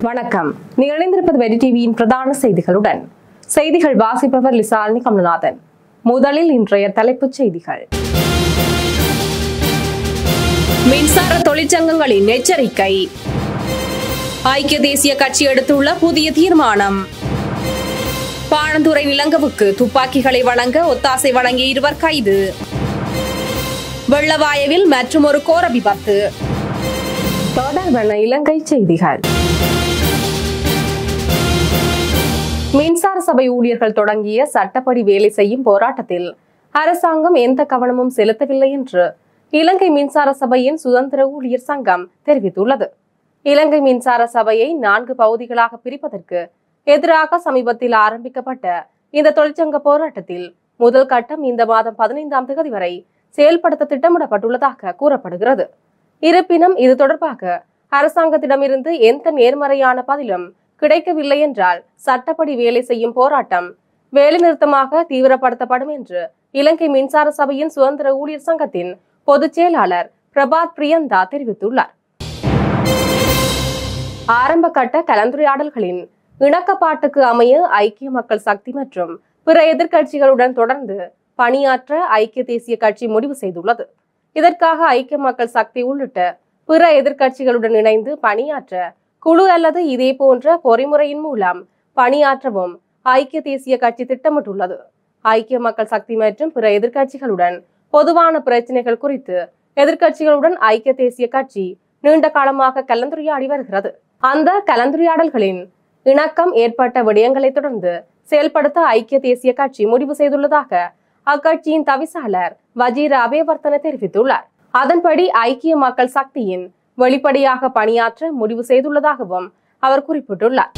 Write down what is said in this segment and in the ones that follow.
வணக்கம். நீங்கள் இணைந்திருப்பது வெடி டிவியின் பிரதான செய்திகளுடன். செய்திகள் வாசிப்பவர் லிசாலினி கமலநாதன். முதலில் இன்றைய தலைப்புச் செய்திகள். மின்சார தொழிற்சங்கங்களின் எச்சரிக்கை. ஐக்கிய தேசிய கட்சி எடுத்துள்ள புதிய தீர்மானம். பாணந்துறை நிலங்கவுக்கு துப்பாக்கிகளை வழங்க ஒத்தாசை வழங்கிய 2 கைது. வெள்ளவாயவில் மற்றுமொரு கோர விபத்து. தொடர்பான இலங்கை செய்திகள். மின்சார சபை ஊழியர்கள் தொடங்கிய சட்டப்படி வேலை செய்யும் போராட்டத்தில் அரசாங்கம் எந்த கவனமும் செலுத்தவில்லை என்று இலங்கை மின்சார சபையின் சுதந்திர ஊழியர் சங்கம் தெரிவித்துள்ளது. இலங்கை மின்சார சபையை 4 பகுதிகளாக பிரிப்பதற்கு எதிராக சமீபத்தில் ஆரம்பிக்கப்பட்ட இந்த தொழிற்சங்க போராட்டத்தில் முதல் கட்டம் இந்த மாதம் 15ஆம் தேதி வரை செயல்படுத்த திட்டமிடப்பட்டுள்ளதாக கூறப்படுகிறது. இருப்பினும் இது தொடர்பாக அரசாங்கத்திடமிருந்து எந்த நேர்மறையான பதிலும் கிடைக்கவில்லை என்றால் சட்டப்படி வேலை செய்யும் போராட்டம் வேலைநிறுத்தமாக தீவிரப்படுத்தப்படும் என்று இலங்கை மின்சார சபையின் சுதந்திர ஊழியர் சங்கத்தின் பொதுச் செயலாளர் பிரபாத் பிரியந்தா தெரிவித்துள்ளார். ஆரம்ப கட்ட கலந்துரையாடல்களின் இணக்கப்பாட்டுக்கு அமைய ஐக்கிய மக்கள் சக்தி மற்றும் பிற எதிர்கட்சிகளுடன் தொடர்ந்து பணியாற்ற ஐக்கிய தேசிய கட்சி முடிவு செய்துள்ளது. இதற்காக ஐக்கிய மக்கள் சக்தி உள்ளிட்ட பிற எதிர்கட்சிகளுடன் இணைந்து பணியாற்ற குழு அல்லது இதே போன்ற பொறிமுறையின் மூலம் பணியாற்றவும் ஐக்கிய தேசிய கட்சி திட்டமிட்டுள்ளது. ஐக்கிய மக்கள் சக்தி மற்றும் பிற எதிர்கட்சிகளுடன் பொதுவான பிரச்சனைகள் குறித்து எதிர்கட்சிகளுடன் ஐக்கிய தேசிய கட்சி நீண்ட காலமாக கலந்துரையாடி வருகிறது. அந்த கலந்துரையாடல்களின் இணக்கம் ஏற்பட்ட விடயங்களை தொடர்ந்து செயல்படுத்த ஐக்கிய தேசிய கட்சி முடிவு செய்துள்ளதாக அக்கட்சியின் தவிசாளர் வஜீர அபேவர்த்தன தெரிவித்துள்ளார். அதன்படி ஐக்கிய மக்கள் சக்தியின் வெளிப்படையாக பணியாற்ற முடிவு செய்துள்ளதாகவும் அவர் குறிப்பிட்டுள்ளார்.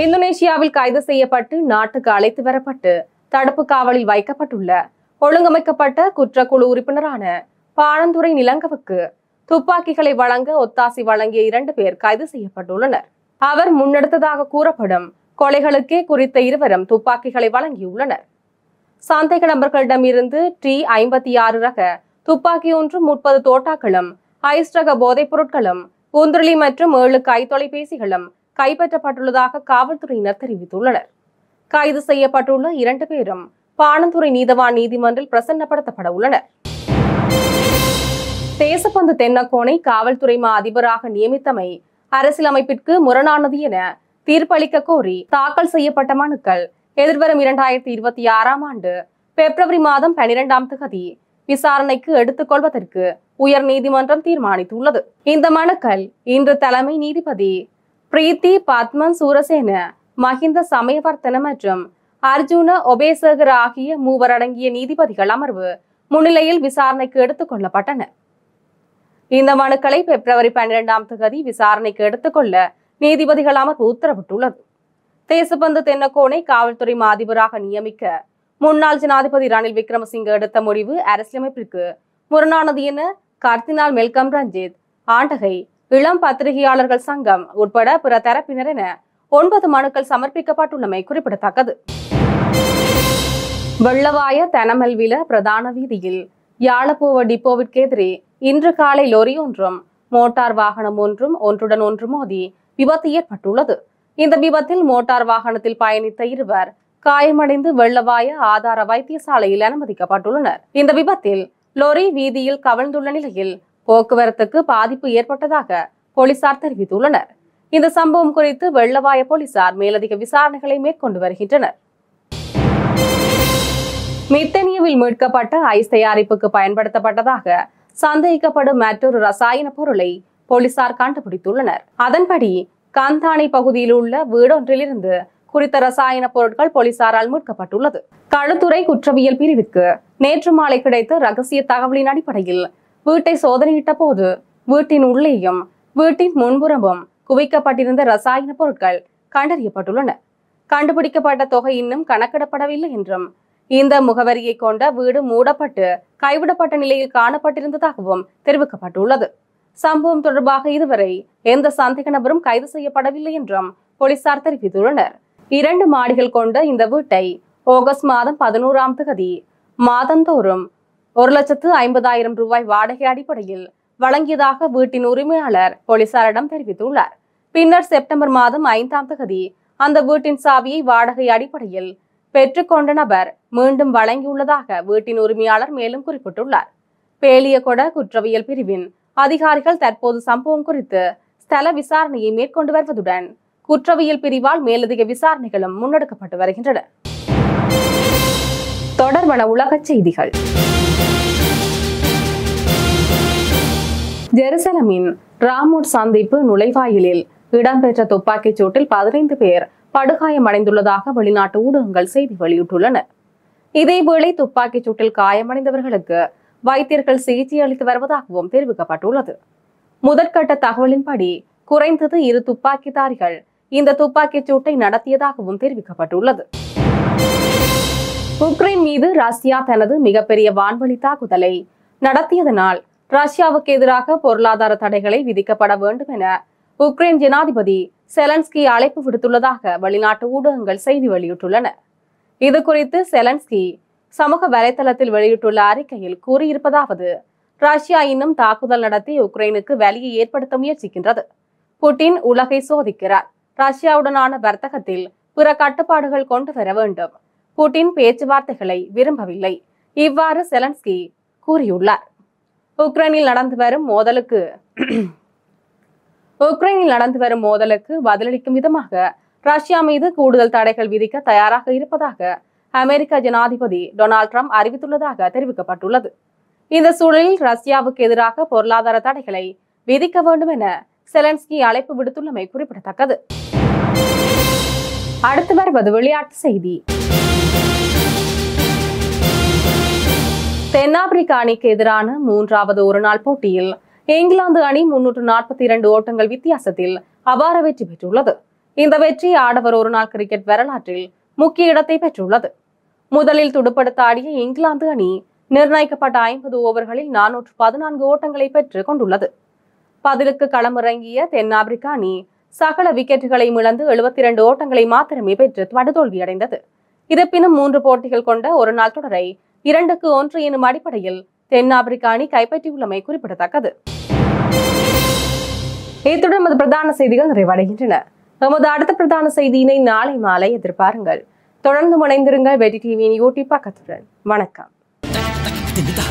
இந்தோனேஷியாவில் கைது செய்யப்பட்டு நாட்டுக்கு அழைத்து வரப்பட்டு தடுப்பு காவலில் வைக்கப்பட்டுள்ள ஒழுங்கமைக்கப்பட்ட குற்றக்குழு உறுப்பினரான பாணந்துறை நிலங்கவுக்கு துப்பாக்கிகளை வழங்க ஒத்தாசை வழங்கிய 2 பேர் கைது செய்யப்பட்டுள்ளனர். அவர் முன்னெடுத்ததாக கூறப்படும் கொலைகளுக்கே குறித்த 2வரும் துப்பாக்கிகளை வழங்கியுள்ளனர். சந்தேக நபர்களிடமிருந்து T56 ரக துப்பாக்கி ஒன்றும் 30 தோட்டாக்களும் ஐஸ் ரக போதைப் பொருட்களும் குந்திரளி மற்றும் 7 கைத்தொலைபேசிகளும் கைப்பற்றப்பட்டுள்ளதாக காவல்துறையினர் தெரிவித்துள்ளனர். கைது செய்யப்பட்டுள்ள 2 பேரும் பாணந்துறை நீதவான் நீதிமன்றில் பிரசன்னப்படுத்தப்பட உள்ளனர். தேசப்பந்து தென்னக்கோனை காவல்துறை மா அதிபராக நியமித்தமை அரசியலமைப்பிற்கு முரணானது என தீர்ப்பளிக்க கோரி தாக்கல் செய்யப்பட்ட மனுக்கள் எதிர்வரும் 2026ஆம் ஆண்டு பிப்ரவரி மாதம் 12ஆம் தேதி விசாரணைக்கு எடுத்துக் கொள்வதற்கு உயர் நீதிமன்றம் தீர்மானித்துள்ளது. இந்த மனுக்கள் இன்று தலைமை நீதிபதி பிரீத்தி பத்மன் சூரசேன, மஹிந்த சமயவர்த்தன மற்றும் அர்ஜுன ஒபேசகர ஆகிய 3 அடங்கிய நீதிபதிகள் அமர்வு முன்னிலையில் விசாரணைக்கு எடுத்துக் கொள்ளப்பட்டன. இந்த மனுக்களை பிப்ரவரி 12ஆம் தேதி விசாரணைக்கு எடுத்துக்கொள்ள நீதிபதிகள் அமர்வு உத்தரவிட்டுள்ளது. தேசப்பந்து தென்னக்கோனை காவல்துறை மா அதிபராக நியமிக்க முன்னாள் ஜனாதிபதி ரணில் விக்ரமசிங்க எடுத்த முடிவு அரசியலமைப்பிற்கு முரணானது என கர்தினால் மெல்கம் ரஞ்சித், ஆண்டகை, இளம் பத்திரிகையாளர்கள் சங்கம் உட்பட பிற தரப்பினர் என 9 மனுக்கள் சமர்ப்பிக்கப்பட்டுள்ளமை குறிப்பிடத்தக்கது. வெள்ளவாய தனமல்வில பிரதான வீதியில் யாழப்போவ டிப்போவிற்கு எதிரே இன்று காலை லொரி ஒன்றும் மோட்டார் வாகனம் ஒன்றுடன் ஒன்று மோதி விபத்து ஏற்பட்டுள்ளது. இந்த விபத்தில் மோட்டார் வாகனத்தில் பயணித்த 2 காயமடைந்து வெள்ளவாய ஆதார வைத்தியசாலையில் அனுமதிக்கப்பட்டுள்ளனர். இந்த விபத்தில் லொரி வீதியில் கவிழ்ந்துள்ள நிலையில் போக்குவரத்துக்கு பாதிப்பு ஏற்பட்டதாக போலீசார் தெரிவித்துள்ளனர். இந்த சம்பவம் குறித்து வெள்ளவாய போலீசார் மேலதிக விசாரணைகளை மேற்கொண்டு வருகின்றனர். மித்தனியாவில் மீட்கப்பட்ட ஐஸ் தயாரிப்புக்கு பயன்படுத்தப்பட்டதாக சந்தேகிக்கப்படும் மற்றொரு ரசாயன பொருளை போலீசார் கண்டுபிடித்துள்ளனர். அதன்படி கந்தானை பகுதியில் உள்ள வீடொன்றிலிருந்து குறித்த ரசாயன பொருட்கள் போலீசாரால் மீட்கப்பட்டுள்ளது. களுத்துறை குற்றவியல் பிரிவிற்கு நேற்று மாலை கிடைத்த ரகசிய தகவலின் அடிப்படையில் வீட்டை சோதனையிட்ட போது வீட்டின் உள்ளேயும் வீட்டின் முன்புறமும் குவிக்கப்பட்டிருந்த ரசாயன பொருட்கள் கண்டறியப்பட்டுள்ளன. கண்டுபிடிக்கப்பட்ட தொகை இன்னும் கணக்கிடப்படவில்லை என்றும் இந்த முகவரியை கொண்ட வீடு மூடப்பட்டு கைவிடப்பட்ட நிலையில் காணப்பட்டிருந்ததாகவும் தெரிவிக்கப்பட்டுள்ளது. சம்பவம் தொடர்பாக இதுவரை எந்த சந்தேக நபரும் கைது செய்யப்படவில்லை என்றும் போலீசார் தெரிவித்துள்ளனர். 2 மாடிகள் கொண்ட இந்த வீட்டை ஆகஸ்ட் மாதம் 11ஆம் தேதி மாதந்தோறும் 1,50,000 ரூபாய் வாடகை அடிப்படையில் வழங்கியதாக வீட்டின் உரிமையாளர் போலீசாரிடம் தெரிவித்துள்ளார். பின்னர் செப்டம்பர் மாதம் 5ஆம் தேதி அந்த வீட்டின் சாவியை வாடகை அடிப்படையில் பெற்றுக்கொண்ட நபர் மீண்டும் வழங்கியுள்ளதாக வீட்டின் உரிமையாளர் மேலும் குறிப்பிட்டுள்ளார். பேலியகொட குற்றவியல் பிரிவின் அதிகாரிகள் தற்போது சம்பவம் குறித்து ஸ்தல விசாரணையை மேற்கொண்டு வருவதுடன் குற்றவியல் பிரிவால் மேலதிக விசாரணைகளும் முன்னெடுக்கப்பட்டு வருகின்றன. தொடர்பான உலக செய்திகள். ஜெருசலமின் ராமோட் சந்திப்பு நுழைவாயிலில் இடம்பெற்ற துப்பாக்கிச் சூட்டில் 15 பேர் படுகாயமடைந்துள்ளதாக வெளிநாட்டு ஊடகங்கள் செய்தி வெளியிட்டுள்ளன. இதேவேளை துப்பாக்கிச் சூட்டில் காயமடைந்தவர்களுக்கு வைத்தியர்கள் சிகிச்சை அளித்து வருவதாகவும் தெரிவிக்கப்பட்டுள்ளது. முதற்கட்ட தகவலின்படி குறைந்தது 2 துப்பாக்கிதாரிகள் இந்த துப்பாக்கிச் சூட்டை நடத்தியதாகவும் தெரிவிக்கப்பட்டுள்ளது. உக்ரைன் மீது ரஷ்யா தனது மிகப்பெரிய வான்வழி தாக்குதலை நடத்தியதனால் ரஷ்யாவுக்கு எதிராக பொருளாதார தடைகளை விதிக்கப்பட வேண்டும் என உக்ரைன் ஜனாதிபதி செலன்ஸ்கி அழைப்பு விடுத்துள்ளதாக வெளிநாட்டு ஊடகங்கள் செய்தி வெளியிட்டுள்ளன. இது குறித்து செலன்ஸ்கி சமூக வலைதளத்தில் வெளியிட்டுள்ள அறிக்கையில் கூறியிருப்பதாவது: ரஷ்யா இன்னும் தாக்குதல் நடத்தி உக்ரைனுக்கு வலியை ஏற்படுத்த முயற்சிக்கின்றது. புட்டின் உலகை சோதிக்கிறார். ரஷ்யாவுடனான வர்த்தகத்தில் பிற கட்டுப்பாடுகள் கொண்டு வர வேண்டும். புட்டின் பேச்சுவார்த்தைகளை விரும்பவில்லை. இவ்வாறு செலன்ஸ்கி கூறியுள்ளார். உக்ரைனில் நடந்து வரும் மோதலுக்கு பதிலளிக்கும் விதமாக ரஷ்யா மீது கூடுதல் தடைகள் விதிக்க தயாராக இருப்பதாக அமெரிக்க ஜனாதிபதி டொனால்ட் ட்ரம்ப் அறிவித்துள்ளதாக தெரிவிக்கப்பட்டுள்ளது. இந்த சூழலில் ரஷ்யாவுக்கு எதிராக பொருளாதார தடைகளை விதிக்க வேண்டும் என செலன்ஸ்கி அழைப்பு விடுத்துள்ளமை குறிப்பிடத்தக்கது. அடுத்து வருவது விளையாட்டு செய்தி. தென்னாப்பிரிக்க அணிக்கு எதிரான 3வது ஒருநாள் போட்டியில் இங்கிலாந்து அணி 342 ஓட்டங்கள் வித்தியாசத்தில் அபார வெற்றி பெற்றுள்ளது. இந்த வெற்றி ஆடவர் ஒருநாள் கிரிக்கெட் வரலாற்றில் முக்கிய இடத்தை பெற்றுள்ளது. முதலில் துடுப்படுத்த ஆடிய இங்கிலாந்து அணி நிர்ணயிக்கப்பட்ட 50 ஓவர்களில் 414 ஓட்டங்களை பெற்றுக் கொண்டுள்ளது. பதிலுக்கு களமிறங்கிய தென்னாப்பிரிக்க அணி சகல விக்கெட்டுகளை இழந்து 72 ஓட்டங்களை மாத்திரமே பெற்று படுதோல்வியடைந்தது. இருப்பினும் 3 போட்டிகள் கொண்ட ஒருநாள் தொடரை 2-1 எனும் அடிப்படையில் தென்னாப்பிரிக்க அணி கைப்பற்றியுள்ளமை குறிப்பிடத்தக்கது. இத்துடன் பிரதான செய்திகள் நிறைவடைகின்றன. நமது அடுத்த பிரதான செய்தியினை நாளை மாலை எதிர்பாருங்கள். தொடர்ந்து இணைந்திருங்கள் வெற்றி டிவியின் யூடியூப் பக்கத்துடன். வணக்கம். Tidak.